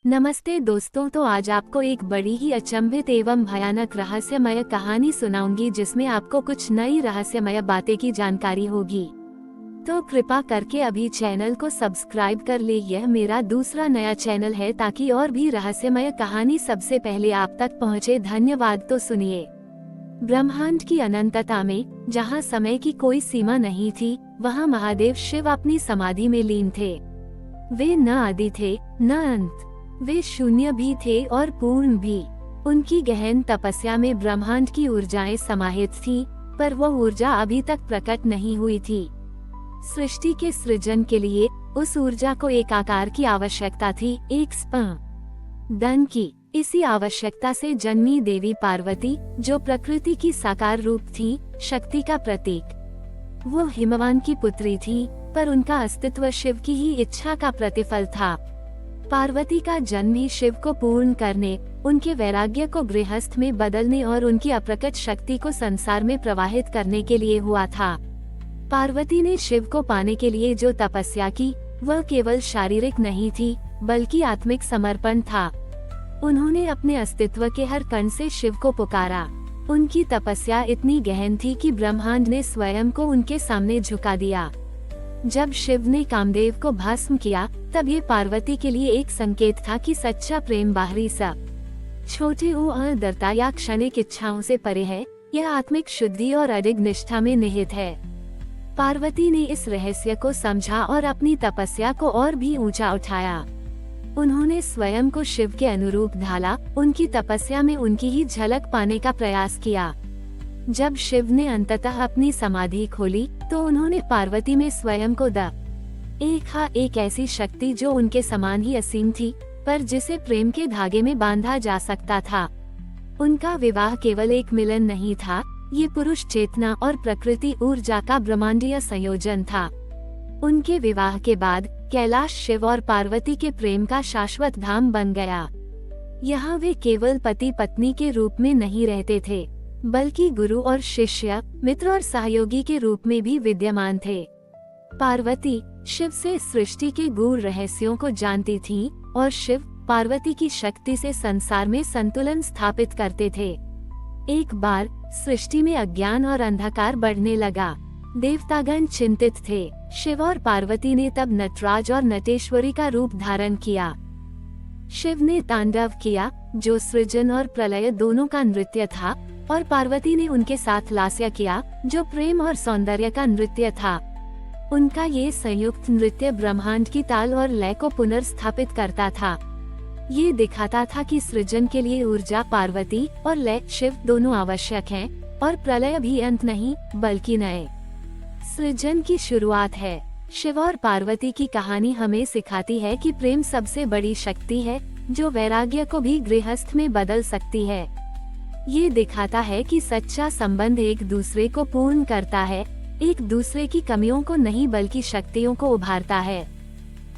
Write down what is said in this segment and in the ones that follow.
नमस्ते दोस्तों, तो आज आपको एक बड़ी ही अचंभित एवं भयानक रहस्यमय कहानी सुनाऊंगी जिसमें आपको कुछ नई रहस्यमय बातें की जानकारी होगी। तो कृपा करके अभी चैनल को सब्सक्राइब कर ले। यह मेरा दूसरा नया चैनल है ताकि और भी रहस्यमय कहानी सबसे पहले आप तक पहुंचे। धन्यवाद। तो सुनिए। ब्रह्मांड की अनंतता में, जहां समय की कोई सीमा नहीं थी, वहां महादेव शिव अपनी समाधि में लीन थे। वे न आदि थे न अंत, वे शून्य भी थे और पूर्ण भी। उनकी गहन तपस्या में ब्रह्मांड की ऊर्जाएं समाहित थीं, पर वह ऊर्जा अभी तक प्रकट नहीं हुई थी। सृष्टि के सृजन के लिए उस ऊर्जा को एक आकार की आवश्यकता थी, एक स्पंदन की। इसी आवश्यकता से जन्मी देवी पार्वती, जो प्रकृति की साकार रूप थी, शक्ति का प्रतीक। वो हिमवान की पुत्री थी, पर उनका अस्तित्व शिव की ही इच्छा का प्रतिफल था। पार्वती का जन्म ही शिव को पूर्ण करने, उनके वैराग्य को गृहस्थ में बदलने और उनकी अप्रकट शक्ति को संसार में प्रवाहित करने के लिए हुआ था। पार्वती ने शिव को पाने के लिए जो तपस्या की, वह केवल शारीरिक नहीं थी, बल्कि आत्मिक समर्पण था। उन्होंने अपने अस्तित्व के हर कण से शिव को पुकारा। उनकी तपस्या इतनी गहन थी कि ब्रह्मांड ने स्वयं को उनके सामने झुका दिया। जब शिव ने कामदेव को भस्म किया, तब ये पार्वती के लिए एक संकेत था कि सच्चा प्रेम बाहरी सब छोटे दरता या क्षणिक इच्छाओं से परे है। यह आत्मिक शुद्धि और अडिग निष्ठा में निहित है। पार्वती ने इस रहस्य को समझा और अपनी तपस्या को और भी ऊंचा उठाया। उन्होंने स्वयं को शिव के अनुरूप ढाला, उनकी तपस्या में उनकी ही झलक पाने का प्रयास किया। जब शिव ने अंततः अपनी समाधि खोली, तो उन्होंने पार्वती में स्वयं को एक ऐसी शक्ति जो उनके समान ही असीम थी, पर जिसे प्रेम के धागे में बांधा जा सकता था। उनका विवाह केवल एक मिलन नहीं था, ये पुरुष चेतना और प्रकृति ऊर्जा का ब्रह्मांडीय संयोजन था। उनके विवाह के बाद कैलाश शिव और पार्वती के प्रेम का शाश्वत धाम बन गया। यहाँ वे केवल पति पत्नी के रूप में नहीं रहते थे, बल्कि गुरु और शिष्य, मित्र और सहयोगी के रूप में भी विद्यमान थे। पार्वती शिव से सृष्टि के गूढ़ रहस्यों को जानती थीं, और शिव पार्वती की शक्ति से संसार में संतुलन स्थापित करते थे। एक बार सृष्टि में अज्ञान और अंधकार बढ़ने लगा। देवतागण चिंतित थे। शिव और पार्वती ने तब नटराज और नटेश्वरी का रूप धारण किया। शिव ने तांडव किया, जो सृजन और प्रलय दोनों का नृत्य था, और पार्वती ने उनके साथ लास्य किया, जो प्रेम और सौंदर्य का नृत्य था। उनका ये संयुक्त नृत्य ब्रह्मांड की ताल और लय को पुनर्स्थापित करता था। ये दिखाता था कि सृजन के लिए ऊर्जा पार्वती और लय शिव दोनों आवश्यक हैं, और प्रलय भी अंत नहीं, बल्कि नए सृजन की शुरुआत है। शिव और पार्वती की कहानी हमें सिखाती है कि प्रेम सबसे बड़ी शक्ति है, जो वैराग्य को भी गृहस्थ में बदल सकती है। ये दिखाता है कि सच्चा संबंध एक दूसरे को पूर्ण करता है, एक दूसरे की कमियों को नहीं बल्कि शक्तियों को उभारता है।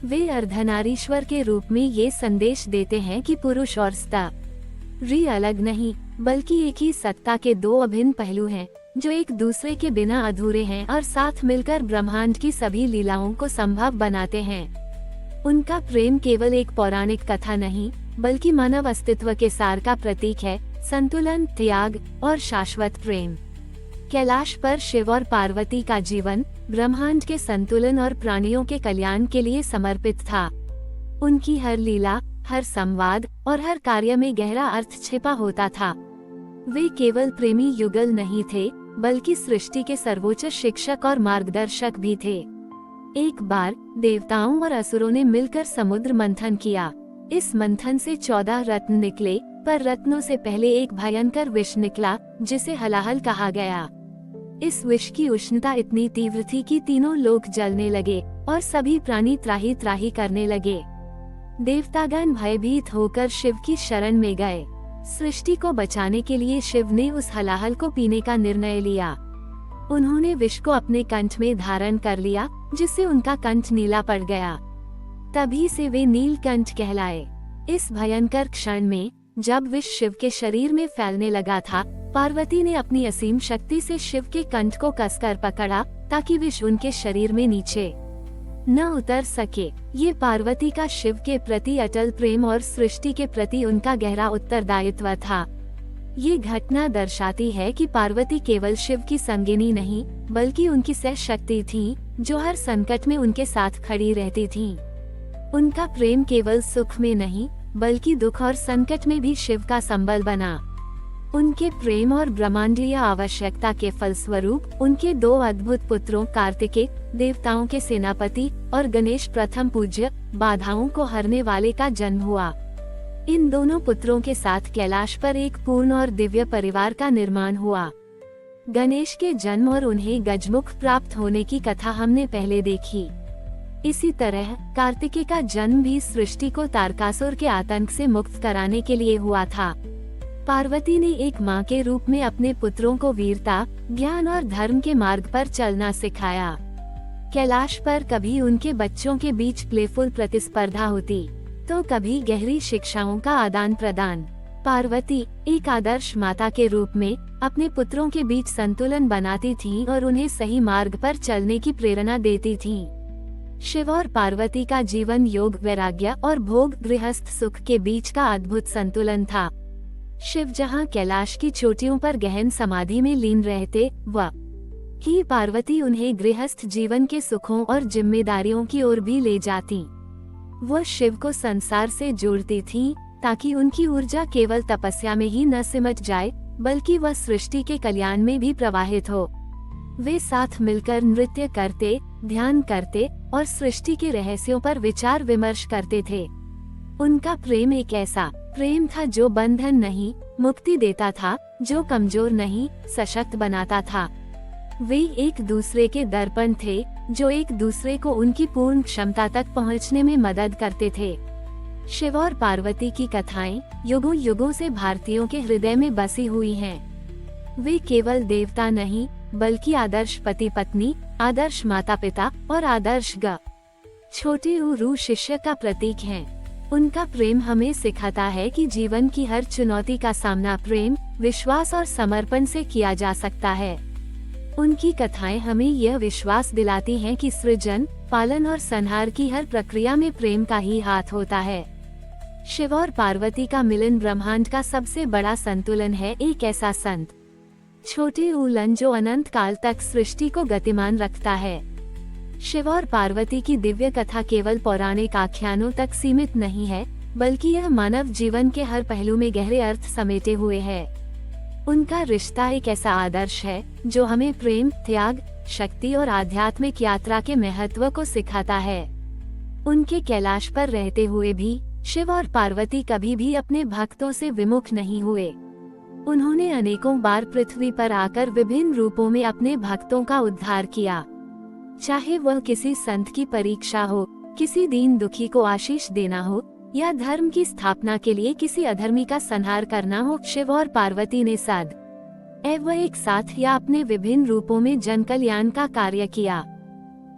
वे अर्धनारीश्वर के रूप में ये संदेश देते हैं कि पुरुष और स्त्री अलग नहीं, बल्कि एक ही सत्ता के दो अभिन्न पहलू हैं, जो एक दूसरे के बिना अधूरे हैं और साथ मिलकर ब्रह्मांड की सभी लीलाओं को संभव बनाते हैं। उनका प्रेम केवल एक पौराणिक कथा नहीं, बल्कि मानव अस्तित्व के सार का प्रतीक है, संतुलन, त्याग और शाश्वत प्रेम। कैलाश पर शिव और पार्वती का जीवन ब्रह्मांड के संतुलन और प्राणियों के कल्याण के लिए समर्पित था। उनकी हर लीला, हर संवाद और हर कार्य में गहरा अर्थ छिपा होता था। वे केवल प्रेमी युगल नहीं थे, बल्कि सृष्टि के सर्वोच्च शिक्षक और मार्गदर्शक भी थे। एक बार देवताओं और असुरों ने मिलकर समुद्र मंथन किया। इस मंथन से 14 रत्न निकले, पर रत्नों से पहले एक भयंकर विष निकला, जिसे हलाहल कहा गया। इस विष की उष्णता इतनी तीव्र थी कि तीनों लोक जलने लगे और सभी प्राणी त्राही त्राही करने लगे। देवतागण भयभीत होकर शिव की शरण में गए। सृष्टि को बचाने के लिए शिव ने उस हलाहल को पीने का निर्णय लिया। उन्होंने विष को अपने कंठ में धारण कर लिया, जिससे उनका कंठ नीला पड़ गया। तभी से वे नीलकंठ कहलाए। इस भयंकर क्षण में, जब विष शिव के शरीर में फैलने लगा था, पार्वती ने अपनी असीम शक्ति से शिव के कंठ को कसकर पकड़ा, ताकि विष उनके शरीर में नीचे न उतर सके। ये पार्वती का शिव के प्रति अटल प्रेम और सृष्टि के प्रति उनका गहरा उत्तरदायित्व था। ये घटना दर्शाती है कि पार्वती केवल शिव की संगिनी नहीं, बल्कि उनकी सह शक्ति थी, जो हर संकट में उनके साथ खड़ी रहती थी। उनका प्रेम केवल सुख में नहीं, बल्कि दुख और संकट में भी शिव का संबल बना। उनके प्रेम और ब्रह्मांडीय आवश्यकता के फलस्वरूप उनके 2 अद्भुत पुत्रों कार्तिकेय, देवताओं के सेनापति, और गणेश, प्रथम पूज्य, बाधाओं को हरने वाले का जन्म हुआ। इन दोनों पुत्रों के साथ कैलाश पर एक पूर्ण और दिव्य परिवार का निर्माण हुआ। गणेश के जन्म और उन्हें गजमुख प्राप्त होने की कथा हमने पहले देखी। इसी तरह कार्तिकेय का जन्म भी सृष्टि को तारकासुर के आतंक से मुक्त कराने के लिए हुआ था। पार्वती ने एक मां के रूप में अपने पुत्रों को वीरता, ज्ञान और धर्म के मार्ग पर चलना सिखाया। कैलाश पर कभी उनके बच्चों के बीच प्लेफुल प्रतिस्पर्धा होती, तो कभी गहरी शिक्षाओं का आदान प्रदान। पार्वती एक आदर्श माता के रूप में अपने पुत्रों के बीच संतुलन बनाती थी और उन्हें सही मार्ग पर चलने की प्रेरणा देती थी। शिव और पार्वती का जीवन योग, वैराग्य और भोग, गृहस्थ सुख के बीच का अद्भुत संतुलन था। शिव जहाँ कैलाश की चोटियों पर गहन समाधि में लीन रहते, वहीं पार्वती उन्हें गृहस्थ जीवन के सुखों और जिम्मेदारियों की ओर भी ले जाती। वह शिव को संसार से जोड़ती थीं, ताकि उनकी ऊर्जा केवल तपस्या में ही न सिमट जाए, बल्कि वह सृष्टि के कल्याण में भी प्रवाहित हो। वे साथ मिलकर नृत्य करते, ध्यान करते और सृष्टि के रहस्यों पर विचार विमर्श करते थे। उनका प्रेम एक ऐसा प्रेम था जो बंधन नहीं, मुक्ति देता था, जो कमजोर नहीं, सशक्त बनाता था। वे एक दूसरे के दर्पण थे, जो एक दूसरे को उनकी पूर्ण क्षमता तक पहुंचने में मदद करते थे। शिव और पार्वती की कथाएं युगों युगों से भारतीयों के हृदय में बसी हुई हैं। वे केवल देवता नहीं, बल्कि आदर्श पति पत्नी, आदर्श माता पिता और आदर्श छोटे गुरु शिष्य का प्रतीक हैं। उनका प्रेम हमें सिखाता है कि जीवन की हर चुनौती का सामना प्रेम, विश्वास और समर्पण से किया जा सकता है। उनकी कथाएं हमें यह विश्वास दिलाती हैं कि सृजन, पालन और संहार की हर प्रक्रिया में प्रेम का ही हाथ होता है। शिव और पार्वती का मिलन ब्रह्मांड का सबसे बड़ा संतुलन है। एक ऐसा संत छोटे उलन जो अनंत काल तक सृष्टि को गतिमान रखता है। शिव और पार्वती की दिव्य कथा केवल पौराणिक आख्यानों तक सीमित नहीं है, बल्कि यह मानव जीवन के हर पहलू में गहरे अर्थ समेटे हुए है। उनका रिश्ता एक ऐसा आदर्श है जो हमें प्रेम, त्याग, शक्ति और आध्यात्मिक यात्रा के महत्व को सिखाता है। उनके कैलाश पर रहते हुए भी शिव और पार्वती कभी भी अपने भक्तों से विमुख नहीं हुए। उन्होंने अनेकों बार पृथ्वी पर आकर विभिन्न रूपों में अपने भक्तों का उद्धार किया। चाहे वह किसी संत की परीक्षा हो, किसी दीन दुखी को आशीष देना हो, या धर्म की स्थापना के लिए किसी अधर्मी का संहार करना हो, शिव और पार्वती ने सदैव एक साथ या अपने विभिन्न रूपों में जन कल्याण का कार्य किया।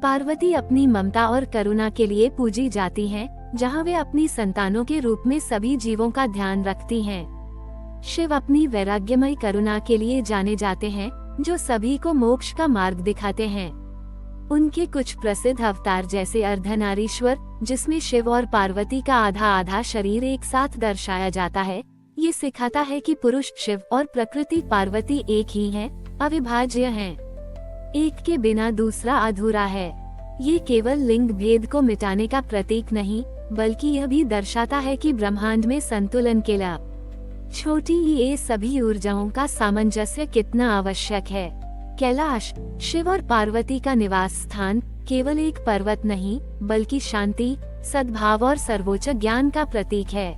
पार्वती अपनी ममता और करुणा के लिए पूजी जाती हैं, जहां वे अपनी संतानों के रूप में सभी जीवों का ध्यान रखती हैं। शिव अपनी वैराग्यमय करुणा के लिए जाने जाते हैं, जो सभी को मोक्ष का मार्ग दिखाते हैं। उनके कुछ प्रसिद्ध अवतार जैसे अर्धनारीश्वर, जिसमें शिव और पार्वती का आधा आधा शरीर एक साथ दर्शाया जाता है, ये सिखाता है कि पुरुष शिव और प्रकृति पार्वती एक ही हैं, अविभाज्य हैं। एक के बिना दूसरा अधूरा है। ये केवल लिंग भेद को मिटाने का प्रतीक नहीं, बल्कि यह भी दर्शाता है कि ब्रह्मांड में संतुलन के लिए छोटी ये सभी ऊर्जाओं का सामंजस्य कितना आवश्यक है। कैलाश शिव और पार्वती का निवास स्थान केवल एक पर्वत नहीं, बल्कि शांति, सद्भाव और सर्वोच्च ज्ञान का प्रतीक है।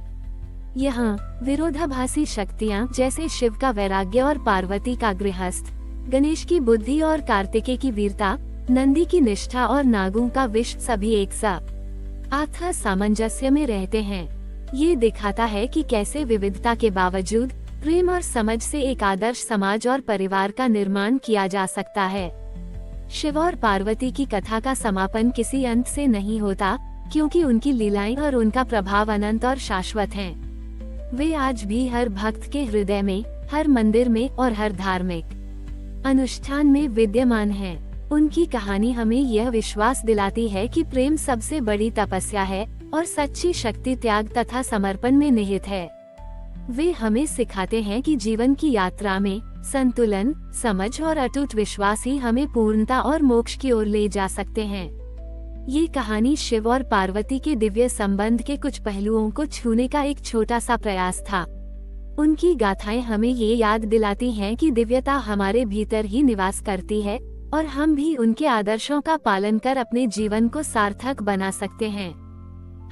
यहाँ विरोधाभासी शक्तियाँ जैसे शिव का वैराग्य और पार्वती का गृहस्थ, गणेश की बुद्धि और कार्तिकेय की वीरता, नंदी की निष्ठा और नागों का विष सभी एक साथ सामंजस्य में रहते हैं। ये दिखाता है कि कैसे विविधता के बावजूद प्रेम और समझ से एक आदर्श समाज और परिवार का निर्माण किया जा सकता है। शिव और पार्वती की कथा का समापन किसी अंत से नहीं होता, क्योंकि उनकी लीलाएं और उनका प्रभाव अनंत और शाश्वत हैं। वे आज भी हर भक्त के हृदय में, हर मंदिर में और हर धार्मिक अनुष्ठान में विद्यमान हैं। उनकी कहानी हमें यह विश्वास दिलाती है कि प्रेम सबसे बड़ी तपस्या है और सच्ची शक्ति त्याग तथा समर्पण में निहित है। वे हमें सिखाते हैं कि जीवन की यात्रा में संतुलन, समझ और अटूट विश्वास ही हमें पूर्णता और मोक्ष की ओर ले जा सकते हैं। ये कहानी शिव और पार्वती के दिव्य संबंध के कुछ पहलुओं को छूने का एक छोटा सा प्रयास था। उनकी गाथाएं हमें ये याद दिलाती हैं कि दिव्यता हमारे भीतर ही निवास करती है और हम भी उनके आदर्शों का पालन कर अपने जीवन को सार्थक बना सकते हैं।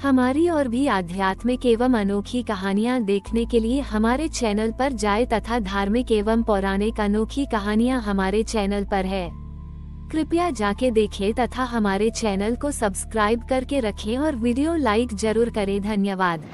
हमारी और भी आध्यात्मिक एवं अनोखी कहानियाँ देखने के लिए हमारे चैनल पर जाएं तथा धार्मिक एवं पौराणिक अनोखी कहानियाँ हमारे चैनल पर है। कृपया जाके देखें तथा हमारे चैनल को सब्सक्राइब करके रखें और वीडियो लाइक जरूर करें। धन्यवाद।